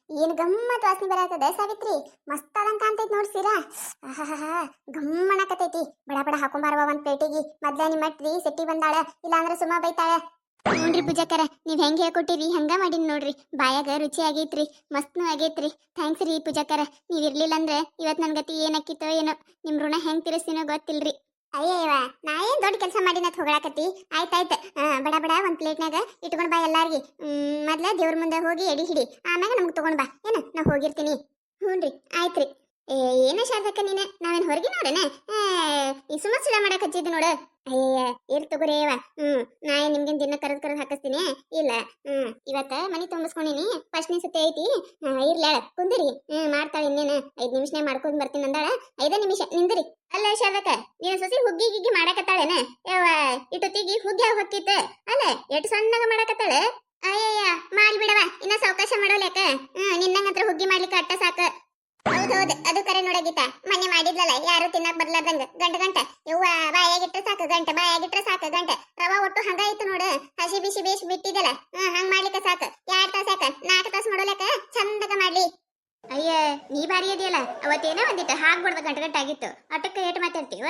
ಏನು ಗಮ್ಮತ್ ವಾಸನೆ ಬರತದ ಸಾವಿತ್ರಿ. ಮಸ್ತ್ ಆದಂಗ ಕಾಣ್ತೈತಿ ನೋಡ್ ಸೀರಾ. ಆಹಾಹಾ ಗಮ್ಮಣಕತೈತಿ. ಬಡ ಬಡ ಹಾಕೊಂಬಾರವ ಒಂದ್ ಪ್ಲೇಟಿಗೆ. ಮೊದ್ಲ ನಿಮ್ಮ ಅಟ್ರಿ ಸೆಟ್ಟಿ ಬಂದಾಳ, ಇಲ್ಲಾಂದ್ರ ಸುಮಾ ಬೈತಾಳ. ನೋಡ್ರಿ ಪೂಜಾಕರ, ನೀವ್ ಹೆಂಗ್ ಹೇಳ್ಕೊಟ್ಟಿರಿ ಹಂಗ ಮಾಡಿನ್ ನೋಡ್ರಿ. ಬಾಯಾಗ ರುಚಿ ಆಗೈತ್ರಿ, ಮಸ್ತ್ನು ಆಗೈತ್ರಿ. ಥ್ಯಾಂಕ್ಸ್ ರೀ ಪೂಜಾಕರ. ನೀವ್ ಇರ್ಲಿಲ್ಲ ಅಂದ್ರೆ ಇವತ್ ನನ್ ಗತಿ ಏನಾಕಿತ್ತೋ ಏನೋ. ನಿಮ್ ಋಣ ಹೆಂಗ್ ತೀರಿಸ್ತೀನೋ ಗೊತ್ತಿಲ್ರಿ. ಅಯ್ಯವ್ವ, ನಾ ಏನ್ ದೊಡ್ಡ ಕೆಲಸ ಮಾಡಿನ ಹೊಗಳಾಕತ್ತಿ. ಆಯ್ತಾಯ್ತು, ಬಡ ಬಡ ಒಂದ್ ಪ್ಲೇಟ್ನಾಗ ಇಟ್ಕೊಂಡ್ ಬಾ ಎಲ್ಲಾರ್ಗಿ. ಮೊದ್ಲ ದೇವ್ರ ಮುಂದೆ ಹೋಗಿ ಎಡಿ ಹಿಡಿ, ಆಮ್ಯಾಗ ನಮ್ಗ್ ತಗೊಂಡ್ ಬಾ ಏನ, ನಾ ಹೋಗಿರ್ತೀನಿ. ಹ್ಞೂನ್ರಿ ಆಯ್ತ್ರಿ. ಏ ಏನ ಶಾರದಕ್ಕ ನೀನ, ನಾವೇನ್ ಹೊರಗಿನವ್ರೇನ? ಈ ಸುಮ್ಮ ಸುಳ ಮಾಡಕ್ ಹಚ್ಚಿದ್ದು ನೋಡ. ಅಯ್ಯ ಇರ್ ತಗೋರೇವ. ನಾ ಏನ್ ನಿಮ್ಗೇನ್ ದಿನ ಕರದ್ ಕರದ್ ಹಾಕಿಸ್ತೀನಿ ಇಲ್ಲ. ಇವತ್ತ ಮನಿ ತುಂಬಿಸ್ಕೊಂಡಿನಿ, ಫಸ್ಟ್ನೇ ಸತಿ ಐತಿ. ಇರ್ಲ ಕುಂದಿರಿ. ಮಾಡ್ತಾಳೆ ಇನ್ನೇನು 5 ನಿಮಿಷನೇ ಮಾಡ್ಕೊಂಡ್ ಬರ್ತೀನಿ ಅಂದಾಳ. 5 ನಿಮಿಷ ನಿಂದ್ರಿ. ಅಲ್ಲ ಶಾರದಕ್ಕ, ನೀನ್ ಸೊಸಿ ಹುಗ್ಗಿ ಗಿಗ್ಗಿ ಮಾಡಾಕತ್ತಾಳೇನ? ಯಾವ ಇಟ್ಟೊತ್ತಿಗೆ ಹುಗ್ಗಿ ಯಾವ ಹೊಕ್ಕಿತ್ತ ಅಲ್ಲ, ಎಟ್ ಸಣ್ಣಗ ಮಾಡಾಕತ್ತಾಳೆ. ಅಯ್ಯಯ್ಯ ಮಾಡ್ಲಿ ಬಿಡವ, ಇನ್ನ ಸಾವಕಾಶ ಮಾಡೋಲ್ಯಾಕ. ನಿನ್ನಂಗಂತ್ರ ಹುಗ್ಗಿ ಮಾಡ್ಲಿಕ್ಕೆ ಅಟ್ಟ ಸಾಕ. ಹೌದೌದು, ಅದು ಕರೆ ನೋಡಗಿತ. ಮೊನ್ನೆ ಮಾಡಿದ್ಲಲ್ಲ ಯಾರು ತಿನ್ನಕ್ ಬರ್ಲಾರ್ದಂಗ ಗಂಟ. ಯವ್ವ ಬಾಯಾಗಿಟ್ರ ಸಾಕು ಗಂಟ, ಬಾಯಾಗಿಟ್ರ ಸಾಕು ಗಂಟ. ರವಾ ಒಟ್ಟು ಹಂಗ ಇತ್ತು ನೋಡು, ಹಸಿ ಬಿಸಿ ಬೇಸ್ ಬಿಟ್ಟಿದ್ದಲ್ಲ. ಹಂಗ್ ಮಾಡ್ಲಿಕ್ಕೆ ಸಾಕ. 2 ತಾಸ ಸಾಕ, 4 ತಾಸ ಮಾಡೋಲ್ಯಾಕ ಚಂದಗ ಮಾಡ್ಲಿ. ಅಯ್ಯ ನೀ ಬಾರಿ ಇದೆಯಲ್ಲ, ಅವತ್ತೇನೋ ಒಂದಿಟ್ಟು ಹಾಕ್ಬಿಡ್ದ ಗಂಟೆ ಆಗಿತ್ತು. ಅಟ್ಟಕ್ಕೆ ಏಟ್ ಮಾತಾಡ್ತೀವ.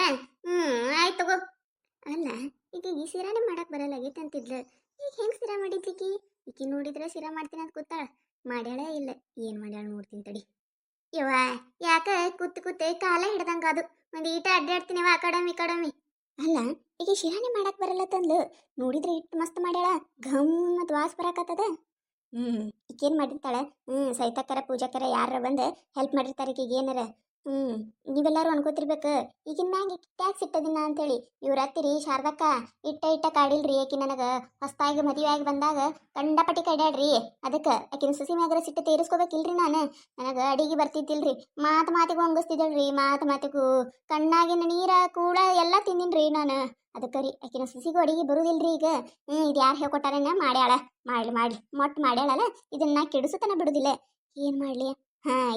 ಆಯ್ತು ತಗೋ. ಅಲ್ಲ ಈಗ ಈ ಸಿರಾನೇ ಮಾಡಕ್ ಬರಲ್ಲಾಗಿತ್ತು ಅಂತಿದ್ಲು. ಈಗ ಹೆಂಗ್ ಸಿರಾ ಮಾಡಿದ್ಲಿಕ್ಕಿ? ಈಕಿ ನೋಡಿದ್ರೆ ಸಿರಾ ಮಾಡ್ತೀನಿ ಅಂತ ಕೂತಾಳ. ಮಾಡ್ಯಾಳ ಇಲ್ಲ, ಏನ್ ಮಾಡ್ಯಾಳ ನೋಡ್ತೀನಿ ತಡಿ. ಯವ್ವ ಯಾಕ ಕೂತೆ ಕಾಲ ಹಿಡ್ದಂಗ ಅದು. ಒಂದ್ ಈಟ ಅಡ್ಡಾಡ್ತೀನಿವ ಆ ಕಡಮಿ. ಅಲ್ಲ ಈಗ ಶಿರಾಣಿ ಮಾಡಕ್ ಬರಲ್ಲ ತಂದ್ಲು. ನೋಡಿದ್ರೆ ಇಟ್ಟು ಮಸ್ತ್ ಮಾಡ್ಯಾಳ, ಗಮ್ಮತ್ ವಾಸ್ ಬರಾಕತ್ತದ. ಈಗೇನ್ ಮಾಡಿರ್ತಾಳೆ. ಸೈತಕ್ಕರ ಪೂಜಾಕರ ಯಾರ ಬಂದ ಹೆಲ್ಪ್ ಮಾಡಿರ್ತಾರೆ ಈಗ ಏನಾರ. ನೀವೆಲ್ಲಾರು ಅನ್ಕೋತಿರ್ಬೇಕು ಈಗಿನ ಮ್ಯಾಂಗ ಟ್ಯಾಕ್ಸ್ ಇಟ್ಟದಿನ ಅಂತೇಳಿ. ಇವ್ರ ಹತ್ತಿರಿ ಶಾರದಕ್ಕ ಇಟ್ಟ ಕಾಡಿಲ್ರಿ. ಆಕಿ ನನಗ ಹೊಸ್ತಾಗಿ ಮದುವೆ ಆಗಿ ಬಂದಾಗ ಕಂಡಪಟ್ಟಿ ಕಡ್ಯಾಡ್ರಿ. ಅದಕ್ಕೆ ಆಕಿನ ಸಸಿ ಮ್ಯಾಗರ ಸಿಟ್ಟು ತೀರಿಸ್ಕೋಬೇಕಿಲ್ರಿ. ನಾನು ನನಗ ಅಡಿಗೆ ಬರ್ತಿದ್ದಿಲ್ರಿ. ಮಾತಿಗೂ ಹಂಗಸ್ತಿದ್ದಲ್ರಿ. ಮಾತಿಗೂ ಕಣ್ಣಾಗಿನ ನೀರ ಕೂಡ ಎಲ್ಲ ತಿಂದಿನ್ರಿ ನಾನು. ಅದಕ್ಕೆ ರೀ ಆಕಿನ ಸಸಿಗೂ ಅಡಿಗೆ ಬರುದಿಲ್ರಿ ಈಗ. ಇದು ಯಾರು ಹೇಳ್ಕೊಟ್ಟಾರೇನ? ಮಾಡ್ಯಾಳ. ಮಾಡ್ಲಿ ಮೊಟ್ಟ ಮಾಡ್ಯಾಳಲ್ಲ, ಇದನ್ನ ಕೆಡಿಸುತನ ಬಿಡುದಿಲ್ಲ. ಏನ್ ಮಾಡ್ಲಿ?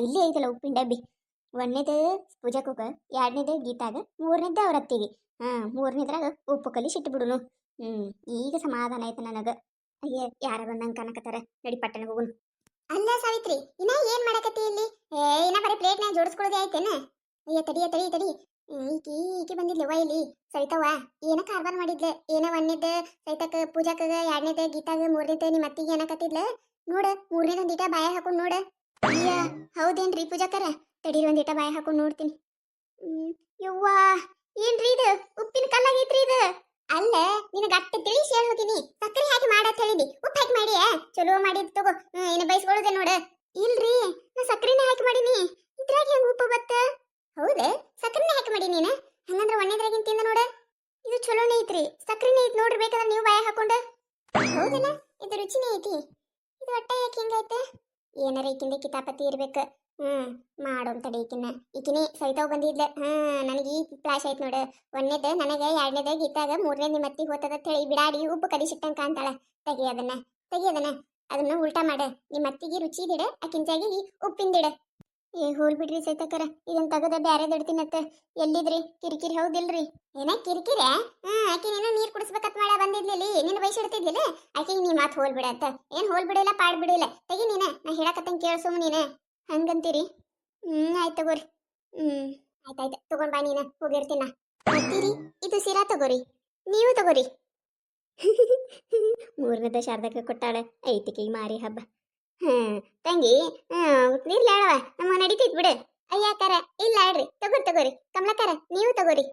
ಇಲ್ಲೇ ಐತಲ್ಲ ಉಪ್ಪಿನ ಡಬ್ಬಿ. 1ನೇದು ಪೂಜಾಕೋಗ, 2ನೇದು ಗೀತಾಗ, 3ನೇದ್ದು ಅವ್ರ ಅತ್ತಿಗೆ. 3ನೇದ್ರಾಗ ಉಪ್ಪು ಕಲಿ ಸಿಟ್ಟು ಬಿಡುನು. ಈಗ ಸಮಾಧಾನ ಆಯ್ತು ನನಗ. ಅಯ್ಯ ಯಾರ ಬಂದಂಗ ಕನಕತ್ತಾರ, ನಡಿ ಪಟ್ಟಣ ಹೋಗುನು. ಅಲ್ಲ ಸಾವಿತ್ರಿ, ಇನ್ನ ಏನ್ ಮಾಡಕತ್ತಿ ಇಲ್ಲಿ? ಇನ್ನ ಬರೀ ಪ್ಲೇಟ್ನಾಗ ಜೋಡಿಸ್ಕೊಳ್ಳೋದೇ ಆಯ್ತೇನ? ಅಯ್ಯ ತಡಿ. ಈಕಿ ಬಂದಿದ್ಲವ ಇಲ್ಲಿ ಸವಿತವ್ವ. ಏನ ಕಾರ್ಬಾರ್ ಮಾಡಿದ್ಲ. ಏನ 1ನೇದ ಸೈತಕ್ಕ ಪೂಜಾಕಗ, 2ನೇದ ಗೀತಾಗ, 3ನೇದ ನಿಮ್ಮ ಅತ್ತಿಗೆ ಏನಕತ್ತಿದ್ಲ ನೋಡ. 3ನೇದ ಒಂದಿಟ ಬಾಯ ಹಾಕೊಂಡ್ ನೋಡ. ಅಯ್ಯ ಹೌದೇನ್ರಿ ಪೂಜಾಕರ? ತಡೀರಿ ಒಂದಿಟ ಬಾಯ ಹಾಕೊಂಡ್ ನೋಡ್ತೀನಿ. ಯವ್ವಾ ಏನ್ರಿ ಇದು? ಉಪ್ಪಿನ ಕಲ್ಲಾಗೈತ್ರಿ ಇದು. ಅಲ್ಲ ನಿನಗ ಅಟ್ಟ ತಿಳಿಸಿ ಹೇಳಿ ಹೋಗಿನಿ, ಸಕ್ಕರೆ ಹಾಕಿ ಮಾಡತ್ ಹೇಳಿದಿ. ಉಪ್ಪು ಹಾಕಿ ಮಾಡಿ ಚಲೋ ಮಾಡಿದ್ ತಗೋ. ಇನ್ನು ಬಯಸ್ಕೊಳ್ಳೋದೆ ನೋಡ. ಇಲ್ರಿ ನಾ ಸಕ್ಕರೆನೇ ಹಾಕಿ ಮಾಡೀನಿ. ಇದ್ರಾಗ ಹೆಂಗ್ ಉಪ್ಪು ಬತ್ತ? ಹೌದ ಸಕ್ಕರೆನೇ ಹಾಕಿ ಮಾಡಿ ನೀನ? ಹಂಗಂದ್ರ 1ನೇದ್ರಾಗಿನ್ ತಿಂದ ನೋಡ. ಇದು ಚಲೋನೇ ಐತ್ರಿ, ಸಕ್ಕರೆನೇ ಐತಿ ನೋಡ್ರಿ. ಬೇಕಾದ್ರೆ ನೀವು ಬಾಯ ಹಾಕೊಂಡ. ಹೌದಲ್ಲ, ಇದು ರುಚಿನೇ ಐತಿ. ಇದು ಒಟ್ಟ ಯಾಕೆ ಹಿಂಗೈತೆ? ಏನಾರ ಈಕಿಂದ ಕಿತಾಪತಿ ಇರ್ಬೇಕ. ಮಾಡೋನ್ ತಡಿ ಈಕಿನೇ ಸೈತಾವ್ ಬಂದಿದ್ಲ. ನನಗೆ ಈ ಫ್ಲಾಶ್ ಆಯ್ತು ನೋಡು. 1ನೇದ ನನಗ, 2ನೇದ ಗೀತಾಗ, 3ನೇದ ನಿಮ್ಮ ಅತ್ತಿಗೆ ಹೋತದ ಹೇಳಿ ಬಿಡಾಡಿ ಉಪ್ಪು ಕಲಿಸಿಟ್ಟಂಗ ಕಾಂತಾಳ. ತೆಗಿ ಅದನ್ನ ಉಲ್ಟಾ ಮಾಡ. ನಿಮ್ಮ ಅತ್ತಿಗೆ ರುಚಿ ದಿಡ, ಆಕಿಂಚಾಗಿ ಉಪ್ಪಿಂದಿಡ. ಹೋಲ್ ಬಿಡ್ರಿ ಸೈತಕ್ಕರ, ಇದನ್ ತಗದ ಬ್ಯಾರೆ ದಡ್ತೀನತ್ತ. ಎಲ್ಲಿದ್ರಿ ಕಿರಿಕಿರಿ? ಹೌದಿಲ್ರಿ? ಏನ ಕಿರಿಕಿರಿ? ಆಕಿನೇನೋ ನೀರ್ ಕುಡಿಸ್ಬೇಕತ್ ಮಾಡ ಬಂದಿದ್ಲಿ. ನಿನ್ನ ಬಯಸಿಡ್ತಿದ್ಲಿಲ್ಲ ಆಕಿಗೆ. ನೀ ಮಾತು ಹೋಲ್ ಬಿಡತ್ತ. ಏನ್ ಹೋಲ್ ಬಿಡಿಲ್ಲ ಪಾಡ್ ಬಿಡಿಲ್ಲ. ತೆಗಿ ನೀನ, ನಾ ಹೇಳಕತ್ತಂಗ ಕೇಳ್ಸುಮ್ ನೀನ. ಹಂಗಂತೀರಿ? ಆಯ್ತು ತಗೋರಿ. ಆಯ್ತಾಯ್ತು ತಗೊಂಡ್ ಬಾ ನೀನ, ಹೋಗಿರ್ತೀನ. ಬರ್ತೀರಿ? ಇದು ಸಿರಾ ತಗೋರಿ, ನೀವು ತಗೋರಿ. 3ನೇದ ಶಾರದಕ್ಕೆ ಕೊಟ್ಟಾಳೆ, ಐತಿಕಿಗೆ ಮಾರಿ ಹಬ್ಬ. ತಂಗಿ ನೀರ್ಲ ಹೇಳವ, ನಮ್ಮ ನಡೀತೈತ್ ಬಿಡು. ಅಯ್ಯಾಕಾರ ಇಲ್ಲ ಆಡ್ರಿ, ತಗೋರಿ ಕಮಲಕಾರ ನೀವು ತಗೋರಿ.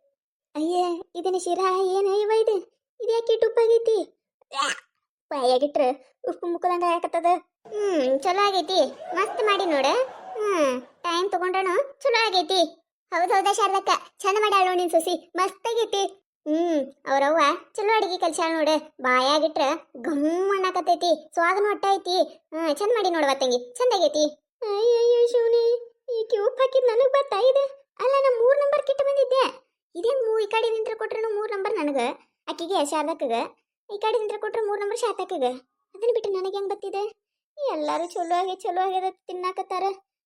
ಅಯ್ಯ ಇದನ್ನ ಶಿರಾ ಏನ ಇವ ಇದು ಯಾಕೆ ಉಪ್ಪಾಗೈತಿ? ಬಾಯಾಗಿಟ್ರ ಉಪ್ಪು ಮುಕ್ಕದಂಗ ಹಾಕತ್ತದ. ಚಲೋ ಆಗೈತಿ, ಮಸ್ತ್ ಮಾಡಿ ನೋಡ. ಟೈಮ್ ತಗೊಂಡನು, ಚಲೋ ಆಗೈತಿ. ಹೌದೌದ ಶಾರದಕ್ಕ, ಚಂದ ಮಾಡ್ಯಾಳ ನಿನ್ ಸೊಸಿ, ಮಸ್ತ್ ಆಗೈತಿ. ಅವ್ರವ್ವ ಚಲೋ ಅಡಿಗೆ ಕಲ್ಸ್ಯಾಳ ನೋಡ. ಬಾಯಾಗಿಟ್ರ ಗಮ್ ಅನ್ನಕತ್ತೈತಿ, ಸ್ವಾದನು ಒಟ್ಟ ಐತಿ. ಚಂದ ಮಾಡಿ ನೋಡವ ತಂಗಿ, ಚಂದ ಆಗೈತಿ. ಅಯ್ಯಯ್ಯೋ ಶಿವನಿ, ಈಕಿ ಉಪ್ಪು ಹಾಕಿದ್ ನನಗ್ ಬರ್ತಾ ಇದೆ. ಅಲ್ಲ ನಾ 3 ನಂಬರ್ ಕಿಟ್ಟು ಬಂದಿದ್ದೆ. ಇದೇನ್ ಈ ಕಡೆ ನಿಂತ್ರ ಕೊಟ್ರು 3 ನಂಬರ್ ನನಗ, ಆಕಿಗೆ ಶಾರದಕ್ಕಗ. ಈ ಕಡೆ ನಿಂತ್ರ ಕೊಟ್ರು 3 ನಂಬರ್ ಶಾತಕ್ಕಗ. ಅದನ್ನ ಬಿಟ್ಟು ನನಗೆ ಹೆಂಗ್ ಬತ್ತಿದೆ? ಎಲ್ಲಾರು ಚಲೋ ಆಗ್ಯದ ತಿನ್ನಾಕತ್ತಾರ.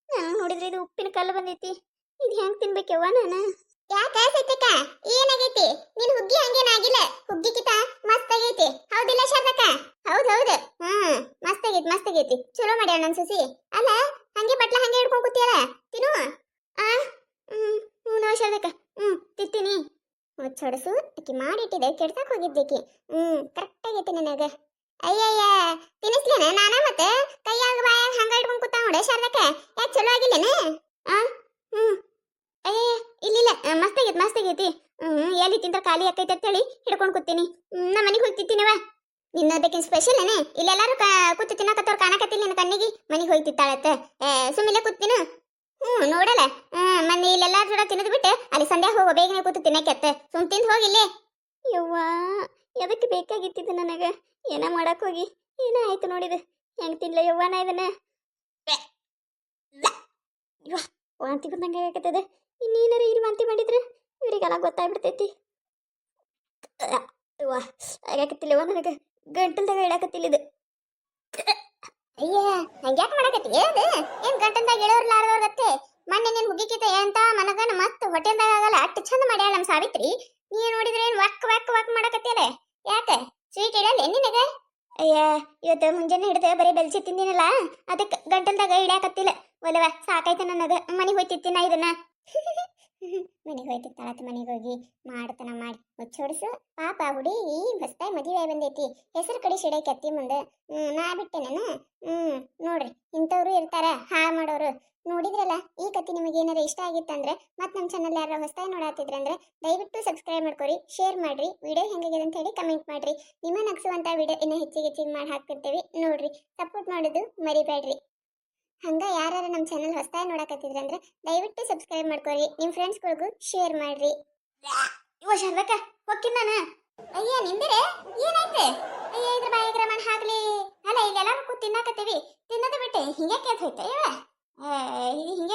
ನಾನು ನೋಡಿದ್ರೆ ಇದು ಉಪ್ಪಿನ ಕಲ್ಲು ಬಂದೈತಿ. ಇದು ಹೆಂಗ್ ತಿನ್ಬೇಕವ್ವ ನಾನು? ಯಾಕ ಸತ್ಯಕ್ಕ ಏನಾಗೈತಿ ನಿನ್ ಹುಗ್ಗಿ ಹಂಗೇನಾಗಿಲ್ಲ ಹುಗ್ಗಿಕಿತ ಮಸ್ತ್ ಆಗೈತಿ ಹೌದಿಲ್ಲ ಶಾರದಕ್ಕ ಹೌದು ಮಸ್ತ್ ಆಗೈತಿ ಚಲೋ ಮಾಡ್ಯಾಳ ನನ್ ಸುಸಿ ಅಲ್ಲ ಹಂಗೆ ಬಟ್ಲ ಹಂಗೆ ಹಿಡ್ಕೊಂಡ್ ಕೂತಿಯಲ್ಲ ತಿನ್ನು ಆ ನೋ ಶಾರದಕ್ಕ ತಿತ್ತೀನಿ ಹೊಡ್ಸು ಅಕ್ಕಿ ಮಾಡಿಟ್ಟಿದೆ ಕೆಡ್ಸಕ್ ಹೋಗಿದ್ದಕ್ಕಿ ಕರೆಕ್ಟ್ ಆಗೈತಿ ನನಗ ಅಯ್ಯಯ್ಯ ತಿನ್ನಿಸ್ಲೇನ ನಾನ ಮತ್ತೆ ಕೈಯಾಗ ಬಾಯಾಗ ಹಂಗ ಇಟ್ಕೊಂಡ್ ಕೂತ ನೋಡ ಶಾರದಕ್ಕ ಯಾಕೆ ಚಲೋ ಆಗಿಲ್ಲೇನ ಆ ಅಯ್ಯ ಇಲ್ಲಿಲ್ಲ ಮಸ್ತ್ ಆಗೈತಿ ಎಲ್ಲಿ ತಿಂದ್ರ ಖಾಲಿ ಆಕೈತೆ ಅಂತೇಳಿ ಹಿಡ್ಕೊಂಡು ಕೂತೀನಿ ನಮ್ಮ ಮನೆಗೆ ಹೋಗಿ ತಿಂತೀನವ ನಿನ್ನದಕ್ಕಿನ ಸ್ಪೆಷಲ್ ಏನೇ ಇಲ್ಲೆಲ್ಲಾರು ಕೂತು ತಿನ್ನಕತ್ತವ್ರು ಕಾಣಕತ್ತಿಲ್ಲ ನಿನ್ನ ಕಣ್ಣಿಗೆ ಮನೆಗೆ ಹೋಗಿ ತಿಂತಾಳತ್ತೆ ಸುಮ್ಮಿಲ್ಲ ಕೂತ್ತೀನು ನೋಡಲ್ಲ ಮೊನ್ನೆ ಇಲ್ಲೆಲ್ಲಾರು ಜೋಡ ತಿನ್ನದ್ ಬಿಟ್ಟು ಅಲ್ಲಿ ಸಂಧ್ಯಾ ಹೋಗೋ ಬೇಗನೆ ಕೂತು ತಿನ್ನಕ್ಕೆ ಸುಮ್ ತಿಂದು ಹೋಗಿಲ್ಲೇ ಯವ್ವಾ ಎದಕ್ಕೆ ಬೇಕಾಗಿತ್ತಿದ್ದು ನನಗೆ ಏನ ಮಾಡಕ್ ಹೋಗಿ ಏನಾಯ್ತು ನೋಡಿದೆ ಹೆಂಗ್ ತಿನ್ಲ ಯವ್ವಾನ ಇದನ್ನ ವಾಂತಿ ಬಂದಂಗೆ ಆಗತ್ತದ ಇನ್ನೇನಾರ ಇಲ್ಲಿ ವಾಂತಿ ಮಾಡಿದ್ರೆ ಇವರಿಗೆಲ್ಲ ಗೊತ್ತಾಗ್ಬಿಡ್ತೈತಿ ಆಗಕತ್ತಿಲ್ಲವ ನನಗೆ ಗಂಟಲ್ದಾಗ ಇಡಾಕತ್ತಿಲ್ಲ ಇದು ಅಯ್ಯ ಹಂಗ್ಯಾಕೆ ಮಾಡಕತ್ತಿ ಅದು ಏನ್ ಗಂಟಲ್ದಾಗ ಇಳೋರ್ಲಾರ್ದವ್ರಗತ್ತೆ ಮೊನ್ನೆ ನೀನ್ ಹುಗ್ಗಿಕಿತ ಅಂತ ಮನಗನ ಮತ್ತೆ ಹೊಟ್ಟೆಲ್ದಾಗ ಆಗಲ್ಲ ಅಷ್ಟು ಚಂದ ಮಾಡ್ಯಾಳ ನಮ್ ಸಾವಿತ್ರಿ ನೀ ನೋಡಿದ್ರೆ ಏನ್ ವಕ್ ಮಾಡಕತ್ತಿಯಲ್ಲ ಯಾಕೆ ಸ್ವೀಟ್ ಇಡಲ್ಲ ನಿನಗೆ ಅಯ್ಯ ಇವತ್ತು ಮುಂಜಾನೆ ಹಿಡ್ದೆ ಬರೀ ಬೆಲ್ಸಿ ತಿಂದಿನಲ್ಲ ಅದಕ್ಕೆ ಗಂಟಲ್ದಾಗ ಇಡಾಕತ್ತಿಲ್ಲ ಒಲವ ಸಾಕಾಯ್ತು ನನಗೆ ಮನೆಗೆ ಹೋಯ್ತಿತ್ತೀನ ಇದನ್ನ ಮನೆಗೆ ಹೋಯ್ತಿತ್ತಾಳತ್ ಮನೆಗೆ ಹೋಗಿ ಮಾಡ್ತಾನ ಮಾಡಿ ಮುಚ್ಚೋಡ್ಸು ಪಾಪ ಹುಡುಗಿ ಹೊಸ್ತಾಯಿ ಮದುವೆ ಬಂದೈತಿ ಹೆಸರು ಕಡೆ ಸಿಡೈತಿ ಅತ್ತಿ ಮುಂದೆ ನಾ ಬಿಟ್ಟೆನ ನೋಡ್ರಿ ಇಂಥವ್ರು ಇರ್ತಾರ ಹಾಳು ಮಾಡೋರು ನೋಡಿದ್ರಲ್ಲ ಈ ಕತ್ತಿ ನಿಮಗೆ ಏನಾರ ಇಷ್ಟ ಆಗಿತ್ತಂದ್ರೆ ಮತ್ತೆ ನಮ್ಮ ಚಾನಲ್ ಯಾರು ಹೊಸ್ತಾಯಿ ನೋಡಾತಿದ್ರಂದ್ರೆ ದಯವಿಟ್ಟು ಸಬ್ಸ್ಕ್ರೈಬ್ ಮಾಡ್ಕೊರಿ ಶೇರ್ ಮಾಡ್ರಿ ವಿಡಿಯೋ ಹೆಂಗಾಗಿದೆ ಅಂತ ಹೇಳಿ ಕಮೆಂಟ್ ಮಾಡ್ರಿ ನಿಮ್ಮ ನಗ್ಸುವಂತ ವಿಡಿಯೋ ಇನ್ನೂ ಹೆಚ್ಚಿಗೆ ಮಾಡಿ ಹಾಕ್ತಿರ್ತೀವಿ ನೋಡ್ರಿ ಸಪೋರ್ಟ್ ಮಾಡೋದು ಮರಿಬೇಡ್ರಿ ಹಂಗ ಯಾರು ನಮ್ಮ ಚಾನಲ್ ಹೊಸ್ತಾಗಿ ನೋಡಕತ್ತಿದ್ರಂದ್ರೆ ದಯವಿಟ್ಟು ಸಬ್ಸ್ಕ್ರೈಬ್ ಮಾಡ್ಕೊರಿ ನಿಮ್ಮ ಫ್ರೆಂಡ್ಸ್ಗಳಿಗೂ ಶೇರ್ ಮಾಡ್ರಿ ಇವ ಶಾರದಕ್ಕ ಹೊಕ್ಕಿನ ನಾನು ಅಯ್ಯ ನಿಂದಿರೆ ಏನಾಯ್ತು ಅಯ್ಯ ಇದ್ರ ಬಾಯಿಗ್ರ ಮಣ್ಣು ಹಾಕ್ಲಿ ಅಲ್ಲ ಇಲ್ಲೆಲ್ಲ ಕೂತ್ ತಿನ್ನಾಕತ್ತೀವಿ ತಿನ್ನೋದು ಬಿಟ್ಟೆ ಹಿಂಗೆ ಕೇಳ್ತೈತೆ ಇವ ಹಿಂಗೆ